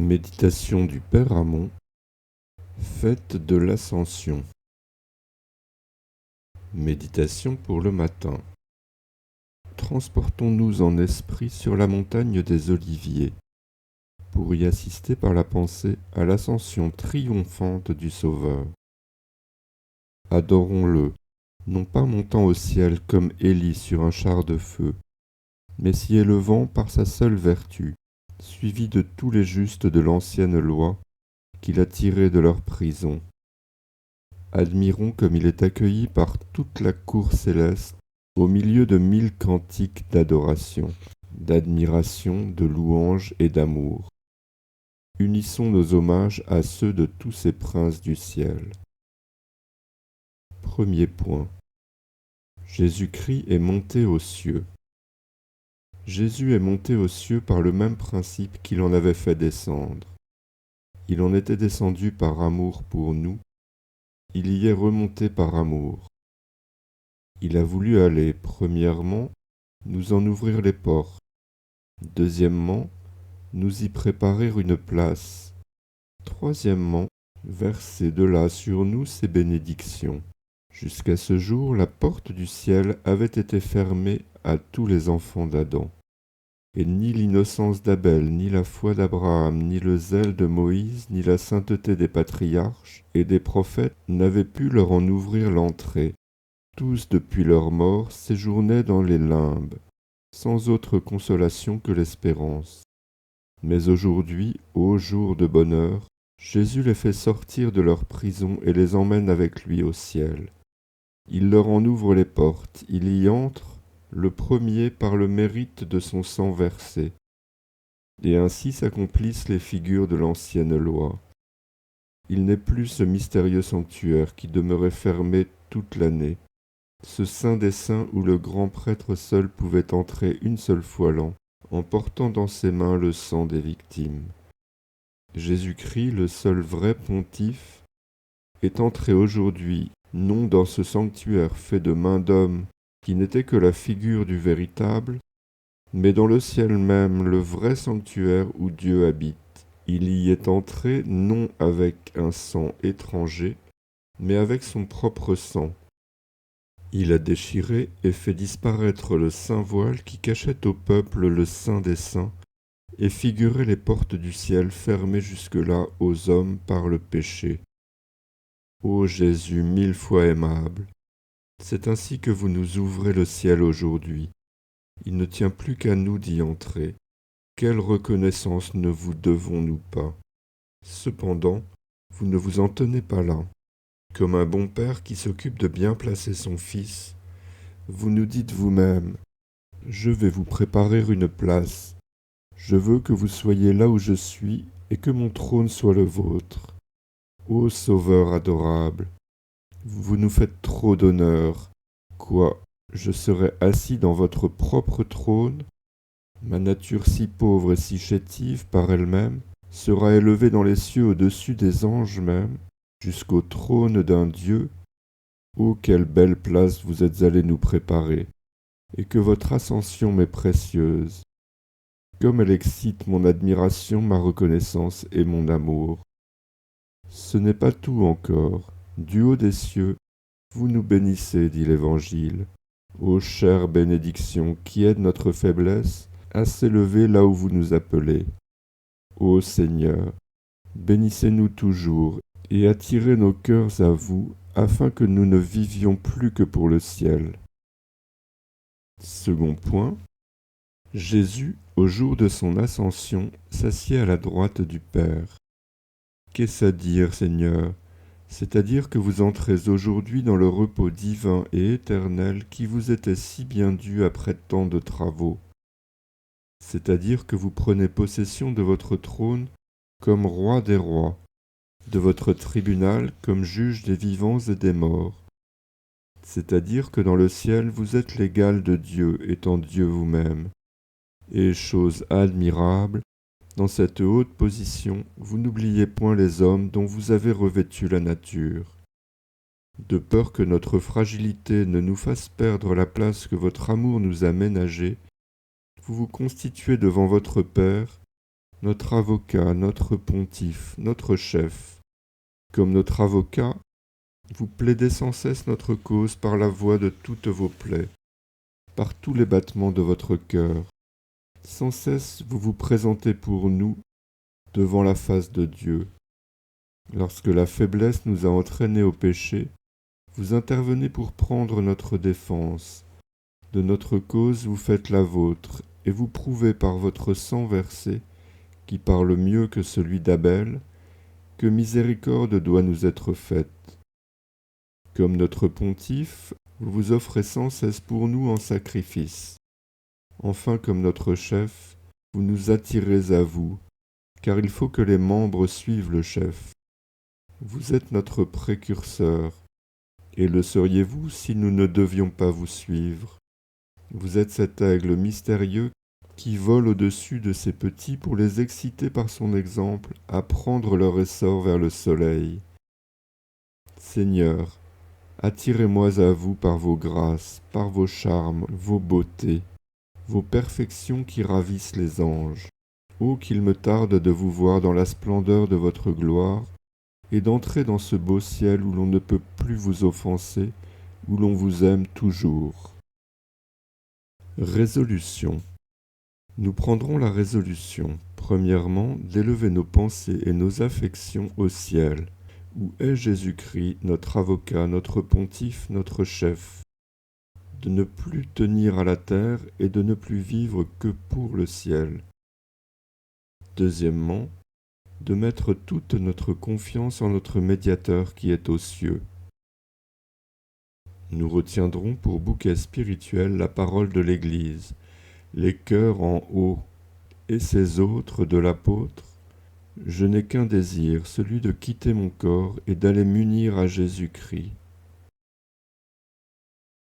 Méditation du Père Amon, fête de l'Ascension. Méditation pour le matin. Transportons-nous en esprit sur la montagne des Oliviers, pour y assister par la pensée à l'ascension triomphante du Sauveur. Adorons-le, non pas montant au ciel comme Élie sur un char de feu, mais s'y élevant par sa seule vertu, suivi de tous les justes de l'ancienne loi, qu'il a tirés de leur prison. Admirons comme il est accueilli par toute la cour céleste, au milieu de 1000 cantiques d'adoration, d'admiration, de louange et d'amour. Unissons nos hommages à ceux de tous ces princes du ciel. Premier point. Jésus-Christ est monté aux cieux. Jésus est monté aux cieux par le même principe qu'il en avait fait descendre. Il en était descendu par amour pour nous, il y est remonté par amour. Il a voulu aller, premièrement, nous en ouvrir les portes, deuxièmement, nous y préparer une place, troisièmement, verser de là sur nous ses bénédictions. Jusqu'à ce jour, la porte du ciel avait été fermée à tous les enfants d'Adam. Et ni l'innocence d'Abel, ni la foi d'Abraham, ni le zèle de Moïse, ni la sainteté des patriarches et des prophètes n'avaient pu leur en ouvrir l'entrée. Tous, depuis leur mort, séjournaient dans les limbes, sans autre consolation que l'espérance. Mais aujourd'hui, ô jour de bonheur, Jésus les fait sortir de leur prison et les emmène avec lui au ciel. Il leur en ouvre les portes, il y entre, le premier par le mérite de son sang versé. Et ainsi s'accomplissent les figures de l'ancienne loi. Il n'est plus ce mystérieux sanctuaire qui demeurait fermé toute l'année, ce saint des saints où le grand prêtre seul pouvait entrer une seule fois l'an, en portant dans ses mains le sang des victimes. Jésus-Christ, le seul vrai pontife, est entré aujourd'hui non dans ce sanctuaire fait de mains d'homme qui n'était que la figure du véritable, mais dans le ciel même, le vrai sanctuaire où Dieu habite. Il y est entré non avec un sang étranger, mais avec son propre sang. Il a déchiré et fait disparaître le saint voile qui cachait au peuple le saint des saints, et figurait les portes du ciel fermées jusque-là aux hommes par le péché. Ô Jésus 1000 fois aimable, c'est ainsi que vous nous ouvrez le ciel aujourd'hui. Il ne tient plus qu'à nous d'y entrer. Quelle reconnaissance ne vous devons-nous pas? Cependant, vous ne vous en tenez pas là. Comme un bon père qui s'occupe de bien placer son fils, vous nous dites vous-même, « Je vais vous préparer une place. Je veux que vous soyez là où je suis et que mon trône soit le vôtre. » Ô Sauveur adorable, vous nous faites trop d'honneur. Quoi, je serai assis dans votre propre trône? Ma nature si pauvre et si chétive par elle-même sera élevée dans les cieux au-dessus des anges même, jusqu'au trône d'un Dieu. Oh, quelle belle place vous êtes allés nous préparer, et que votre ascension m'est précieuse. Comme elle excite mon admiration, ma reconnaissance et mon amour. Ce n'est pas tout encore. Du haut des cieux, vous nous bénissez, dit l'Évangile. Ô chère bénédiction qui aide notre faiblesse à s'élever là où vous nous appelez. Ô Seigneur, bénissez-nous toujours et attirez nos cœurs à vous afin que nous ne vivions plus que pour le ciel. Second point. Jésus, au jour de son ascension, s'assied à la droite du Père. Qu'est-ce à dire, Seigneur? C'est-à-dire que vous entrez aujourd'hui dans le repos divin et éternel qui vous était si bien dû après tant de travaux. C'est-à-dire que vous prenez possession de votre trône comme roi des rois, de votre tribunal comme juge des vivants et des morts. C'est-à-dire que dans le ciel vous êtes l'égal de Dieu étant Dieu vous-même. Et chose admirable, dans cette haute position, vous n'oubliez point les hommes dont vous avez revêtu la nature. De peur que notre fragilité ne nous fasse perdre la place que votre amour nous a ménagée, vous vous constituez devant votre Père, notre avocat, notre pontife, notre chef. Comme notre avocat, vous plaidez sans cesse notre cause par la voix de toutes vos plaies, par tous les battements de votre cœur. Sans cesse vous vous présentez pour nous devant la face de Dieu. Lorsque la faiblesse nous a entraînés au péché, vous intervenez pour prendre notre défense. De notre cause vous faites la vôtre, et vous prouvez par votre sang versé, qui parle mieux que celui d'Abel, que miséricorde doit nous être faite. Comme notre pontife, vous vous offrez sans cesse pour nous en sacrifice. Enfin, comme notre chef, vous nous attirez à vous, car il faut que les membres suivent le chef. Vous êtes notre précurseur, et le seriez-vous si nous ne devions pas vous suivre. Vous êtes cet aigle mystérieux qui vole au-dessus de ses petits pour les exciter par son exemple à prendre leur essor vers le soleil. Seigneur, attirez-moi à vous par vos grâces, par vos charmes, vos beautés, vos perfections qui ravissent les anges. Oh, qu'il me tarde de vous voir dans la splendeur de votre gloire, et d'entrer dans ce beau ciel où l'on ne peut plus vous offenser, où l'on vous aime toujours. Résolution. Nous prendrons la résolution, premièrement, d'élever nos pensées et nos affections au ciel, où est Jésus-Christ, notre avocat, notre pontife, notre chef, de ne plus tenir à la terre et de ne plus vivre que pour le ciel. Deuxièmement, de mettre toute notre confiance en notre médiateur qui est aux cieux. Nous retiendrons pour bouquet spirituel la parole de l'Église, les cœurs en haut, et ces autres de l'apôtre. Je n'ai qu'un désir, celui de quitter mon corps et d'aller m'unir à Jésus-Christ.